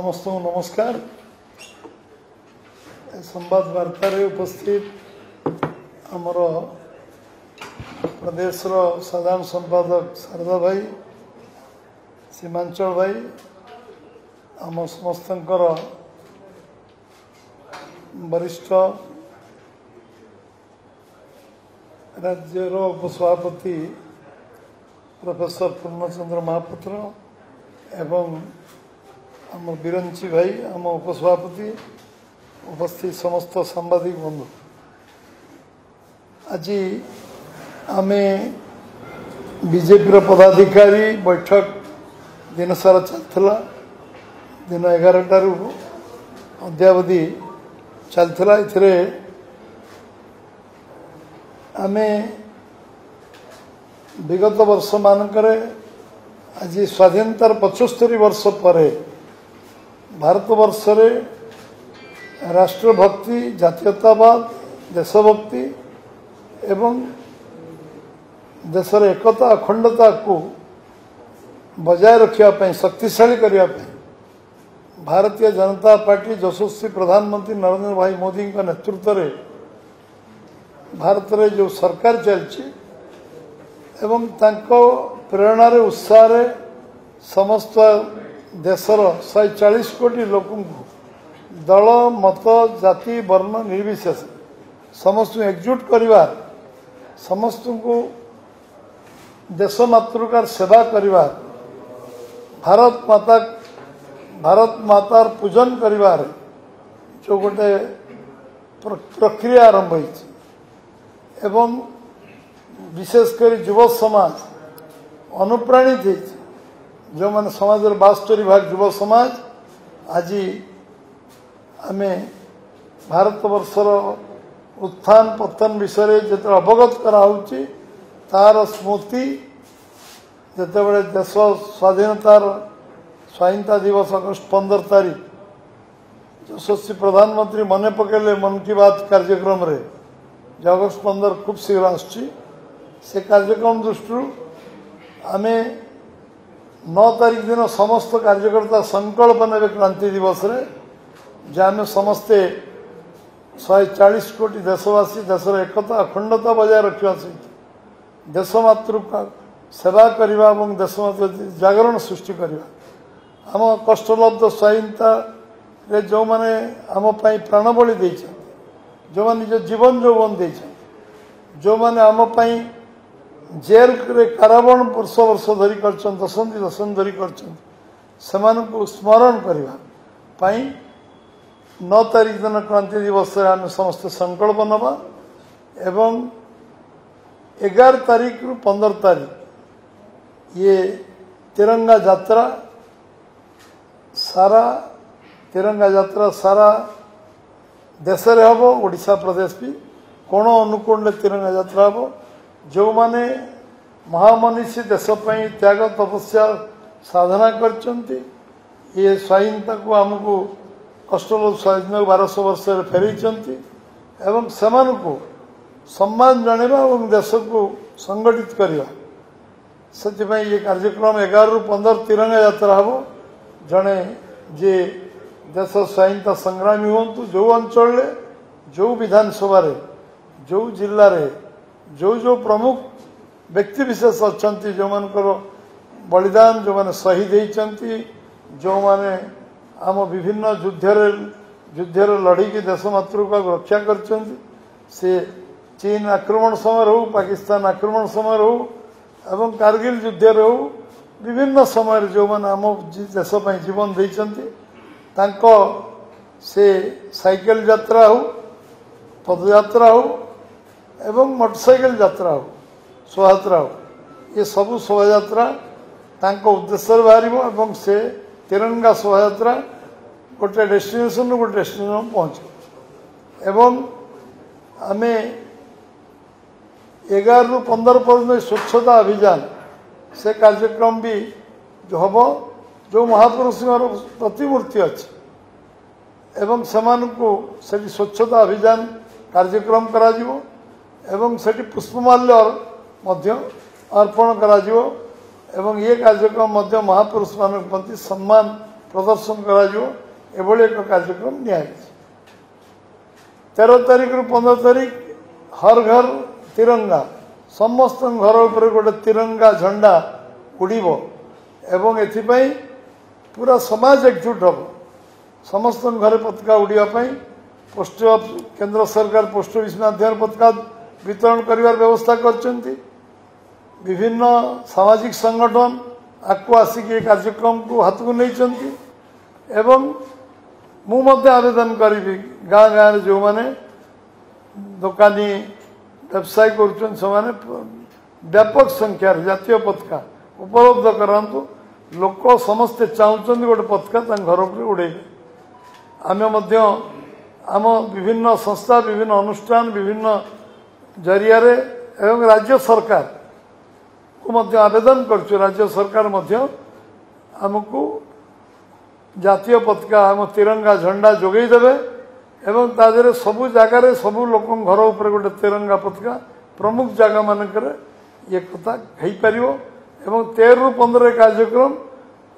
समस्त नमस्कार। संवाद वार्ता उपस्थित आमर प्रदेश साधारण संपादक शारदा भाई, सीमांचल भाई, आम समस्त वरिष्ठ राज्यर उपसभापति प्रोफेसर पूर्णचंद्र महापात्र एवं आम बिरंची भाई, आम उपसभापति, उपस्थित समस्त सांबादिक बंधु, आज आमे बीजेपी पदाधिकारी बैठक दिन सारा चलता, दिन 11 रु अद्यावधि चलता। इथिरे आमे विगत वर्ष मानकरे आज स्वाधीनतार 75 वर्ष पर भारत वर्ष रे राष्ट्रभक्ति, जातीयतावाद, देशभक्ति एवं देशर एकता अखंडता को बजाय रखा शक्तिशाली करने भारतीय जनता पार्टी यशस्वी प्रधानमंत्री नरेंद्र भाई मोदी का नेतृत्व में भारत रे जो सरकार चलती एवं तांको प्रेरणा रे उत्साह रे समस्त देशर 140 कोटी लोक दल मत जाति वर्ण निर्विशेष समस्त एकजुट करिवार, समस्त को देश मातृकार सेवा करिवार, भारत मातार पूजन करिवार जो गोटे प्रक्रिया आरंभ होई एवं विशेषकर युव समाज अनुप्राणित है। जो माने समाज 72% युव समाज आज आमे भारत वर्षर उत्थान पतन विषय जो अवगत कराऊँची तार स्मृति जितेबाला देश स्वाधीनता दिवस अगस्ट 15 तारीख यशस्वी प्रधानमंत्री मन पकेले मन की बात कार्यक्रम रे जो अगस्ट 15 खूब शीघ्र आसुची से कार्यक्रम दृष्टि आमे 9 तारीख दिन समस्त कार्यकर्ता संकल्प ने क्रांति दिवस रे जहाँ समस्ते 140 कोटी देशवासी देशर एकता अखंडता बजाय रखा सहित देश मातृ सेवा करने और देश मातृ जागरण सृष्टि करने आम कष्टलब्ध स्वाधीनता रे जो माने आम प्राण बलि देइछन, जो माने निज जीवन यौवन देइछन, जो माने आम जेल रे कारावास वर्ष वर्ष धरी कर दशंधि धरी कर स्मरण करने 9 तारीख दिन क्रांति दिवस आम समस्त संकल्प नवा एवं 11 तारीख रु 15 तारीख ये तिरंगा यात्रा सारा देश रे हम ओडिशा प्रदेश भी कोण अनुकोण तिरंगा यात्रा हम जो माने महामनीषी देशपाई त्याग तपस्या साधना करचंती ये स्वाधीनता को आमको कष्टल स्वाधीन 1200 वर्ष फेरई एवं सेमान को सम्मान जणेबा और देश को संगठित करवा से ये कार्यक्रम 11 रु 15 तिरंगा यात्रा हम जड़े जे देश स्वाधीनता संग्रामी हूँ जो अंचल जो विधानसभा जो जिले में जो प्रमुख व्यक्ति विशेष अच्छा जो मानकर बलिदान जो माने शहीद होती जो माने आम विभिन्न युद्धर लड़ी की देश मातृका रक्षा कर चीन आक्रमण समय हो, पाकिस्तान आक्रमण समय हो एवं कारगिल युद्ध हो विभिन्न समय जो माने आम देशपाई जीवन देइचंती तांको से साइकेल यात्रा हो, पदयात्रा हो एवं मोटरसाइकेल यात्रा हो, शोभायात्रा हो, ये सबू शोभायात्रा तांको उद्देश्य बाहर एवं से तिरंगा शोभायात्रा गोटे डेस्टिनेशन गोटे डेस्टिनेशन पहुँच एवं आमे 11 रु 15 पर्यटन स्वच्छता अभियान से कार्यक्रम भी जो हम जो महापुरुष प्रतिमूर्ति अच्छी एवं समान को सेठी स्वच्छता अभियान कार्यक्रम करा जिवो एवं सेठी पुष्पमाल्य अर्पण करा जिवो एवं ये कार्यक्रम मध्य महापुरुष मान प्रति सम्मान प्रदर्शन करा एक कार्यक्रम नि 13 तारीख रु 15 तारीख हर घर तिरंगा समस्त घर उपर गोटे तिरंगा झंडा उड़ीबो एवं एथिपाई पूरा समाज एकजुट हम समस्त घरे पताका उड़िया पोस्ट केंद्र सरकार पोस्ट ऑफिस माध्यम पताका वितरण करिवार व्यवस्था करचंती विभिन्न सामाजिक संगठन आपको आसिक ये कार्यक्रम को हाथ को नहीं चंती एवं मु मध्य आवेदन करी गाँ गाँव जो माने दुकानी व्यवसाय कर व्यापक संख्या जातीय पताका उपलब्ध करांतु लोक समस्ते चाहते गोटे पताका घर पर उड़े आम आम विभिन्न संस्था विभिन्न अनुष्ठान विभिन्न जरिया एवं राज्य सरकार को मध्य आवेदन कर राज्य सरकार मध्य आमको जातीय पताका आम तिरंगा झंडा जोगई देवे एवं तादेरे सबु जगार सबु लोक घर उपर गोटे तिरंगा पताका प्रमुख जगह मानक ये कथा हो पार एवं 13 रु 15 कार्यक्रम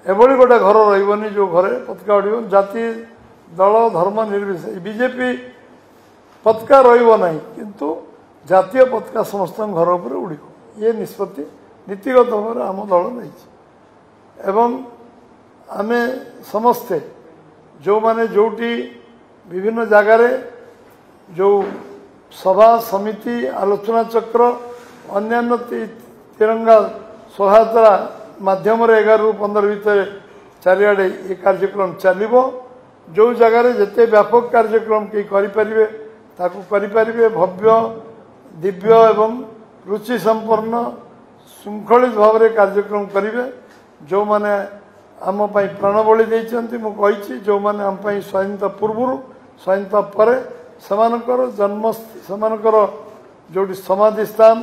एभली गोटे घर रही जो घरे पताका उड़ जाति दल धर्म निर्विशेष बीजेपी पताका रही किंतु जातीय पताका समस्त घर उपर उड़ ये निष्पत्ति नीतिगत भाव आम दल नहीं एवं आमे समस्ते जो माने जोटी विभिन्न जगार जो सभा समिति आलोचना चक्र अन्य तिरंगा शोभायात्रा माध्यम 11 रु 15 भितर चारिआडे ये कार्यक्रम चलो जो जगार जिते व्यापक कार्यक्रम कई करें भव्य दिव्य एवं रुचि संपन्न श्रृंखलित भाव में कार्यक्रम करेंगे जो माने आम प्राण बलि देती मुझे जो मैंने आम स्वाधीनता पूर्व स्वाधीनता पर जन्म सेमानकर जो समाधि स्थान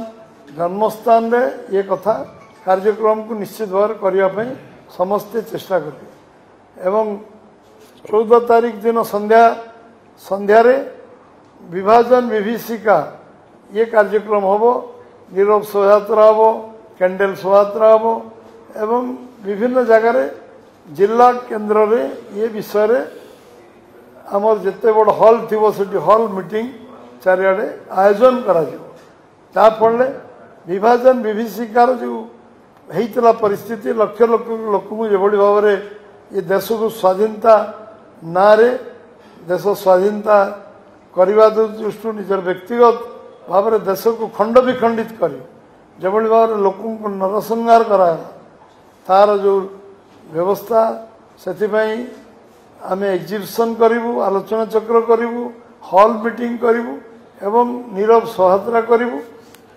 जन्मस्थान रे ये कथा कार्यक्रम को निश्चित भाव करने समस्ते चेष्टा करेंगे एवं 14 तारीख दिन संध्यारे विभाजन विभीषिका ये कार्यक्रम हम नीरव शोभायात्रा हम कैंडल शोभायात्रा हम एवं विभिन्न जगार जिला केन्द्र रे ये विषय रे आमर जिते बड़ हल थी हल मीटिंग चारिआडे आयोजन करा फल विभाजन विभीषिकार जो होता परिस्थिति लक्ष लक्ष लोक जो भाव में ये देश को स्वाधीनता ना रे देश स्वाधीनता करने दृष्टि निजर व्यक्तिगत भाव में देश को खंड विखंडित कर जो भाव में लोक नरसंहार करा तार जो व्यवस्था से आम एग्जिबिशन करूँ आलोचना चक्र करूँ हल मीटिंग करूँ एवं नीरव शोभायात्रा करूँ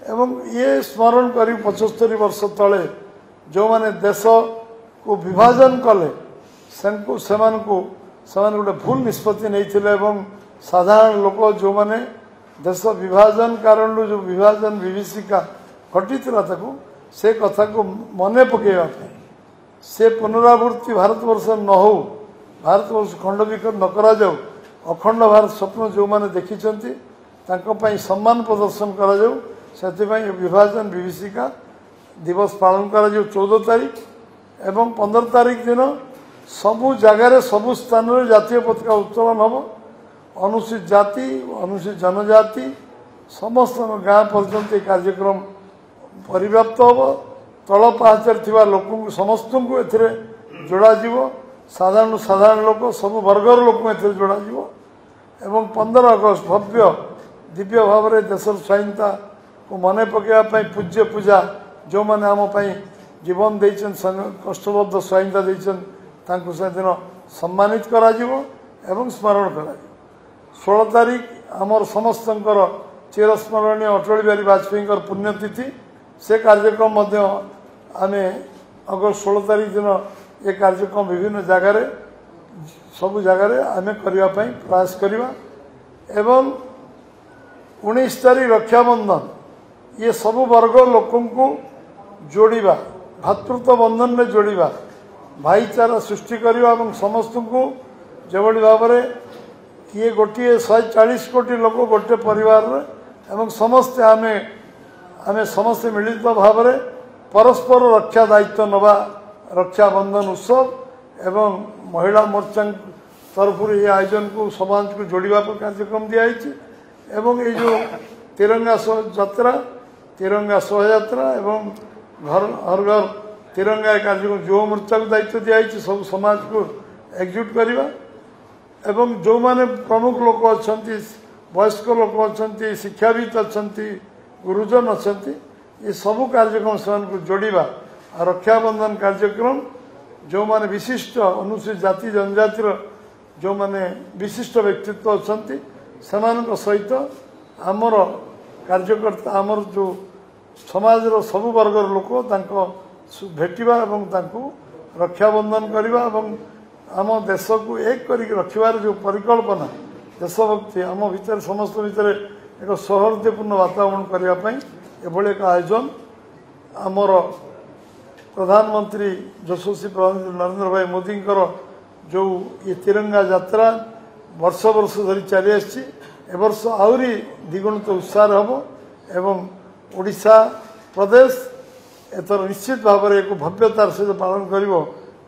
एवं ये स्मरण करूँ 75 वर्ष तले जो माने देश को विभाजन कले से गोटे भूल निष्पत्ति नहीं साधारण लोक जो माने देश विभाजन कारण जो विभाजन विभीषिका घटी से कथा को मन पकड़ से पुनरावृत्ति भारतवर्ष न हो भारतवर्ष खंड विखंड न करा जाऊ अखंड भारत स्वप्न जो मैंने देखी सम्मान प्रदर्शन करा जाऊ से विभाजन विभीषिका दिवस पालन करा जाऊ 14 तारीख एवं 15 तारीख दिन सबु जगार सबु स्थान में जातीय पताका उत्तोलन हम अनुसूचित जाति अनुसूचित जनजाति समस्त गाँ पर्यंत कार्यक्रम परिव्याप्त हम तल पाहाचर लोक समस्त को एथिरे जोड़ा साधारण साधारण लोक सब वर्गर लोक एथिरे जोड़ा एवं 15 अगस्त भव्य दिव्य भाव में देश स्वाधीनता को मन पकड़ा पूज्य पूजा जो मैंने आम जीवन देचन कष्टबद्ध स्वाधीनता देचन तांको से दिन सम्मानित करा एवं स्मरण करा 16 तारीख आमर समस्त चिरस्मरणीय अटल बिहारी वाजपेयी पुण्यतिथि से कार्यक्रम आम अगस्त 16 तारीख दिन ये कार्यक्रम विभिन्न जगार सबु जगार आम करने प्रयास करवा एवं 19 तारीख रक्षाबंधन ये सबु वर्ग लोक जोड़ा भातृत्व बंधन में जोड़ा भाईचारा सृष्टि करवा समस्त को जो भाव में ये गोटे 140 कोटी लोक गोटे परिवार एवं समस्ते आमे समस्ते मिलित भाव में परस्पर रक्षा दायित्व नवा रक्षाबंधन उत्सव एवं महिला मोर्चा तरफ ये आयोजन को समाज को जोड़वा कार्यक्रम दिखाई एवं ये जो तिरंगा यात्रा तिरंगा शोभायात्रा एवं घर हर घर तिरंगा कार्यक्रम युव मोर्चा को दायित्व दिखाई सब समाज को एकजुट करवा एवं जो माने प्रमुख लोक अच्छा वयस्क लोक अच्छा शिक्षाविद अच्छा गुरुजन अच्छा ये सबू कार्यक्रम से जोड़वा रक्षाबंधन कार्यक्रम जो माने विशिष्ट अनुसूचित जाति जनजातिर जो माने विशिष्ट व्यक्तित्व अच्छा सहित आमर कार्यकर्ता आमर जो समाज सबु वर्गर लोक भेटिबा एवं रक्षाबंधन करवा एवं आम देश को एक करके रखिबार जो परिकल्पना देशभक्ति आम भितर समस्त भितर एक सौहार्दपूर्ण वातावरण करने एभली एक आयोजन आमर प्रधानमंत्री यशस्वी प्रधानमंत्री नरेंद्र भाई मोदी जो ये तिरंगा यात्रा वर्ष वर्ष धरी चली आसी वर्ष आहरी द्विगुणित उत्साह हम एवं ओडिशा प्रदेश एथर निश्चित भाव में एक भव्यतार सहित पालन कर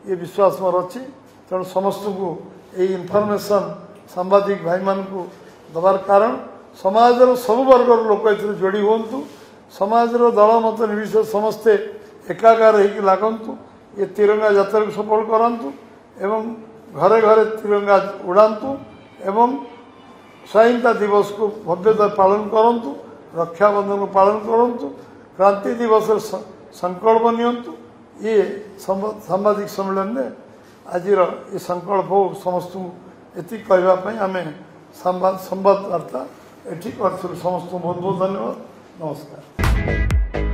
ये विश्वास मोर अच्छी तेणु समस्त को यही इनफर्मेशन सांबादिक भाई मान को दबार कारण समाजर सब वर्गर लोक ए जोड़ी हूँ समाजर दल मत निर्विशेष समस्ते एकाकार होगी लागंतु ये तिरंगा यात्रा को सफल करांतु एवं घरे घरे तिरंगा उड़ातु एवं स्वाधीनता दिवस को भव्यता पालन करंतु रक्षाबंधन को पालन करंतु क्रांति दिवस संकल्प नियंतु ये सांबादिक सम्मेलन में आज ये संकल्प समस्त ये कहवाई आम संवादवार्ता ये समस्त बहुत बहुत धन्यवाद नमस्कार।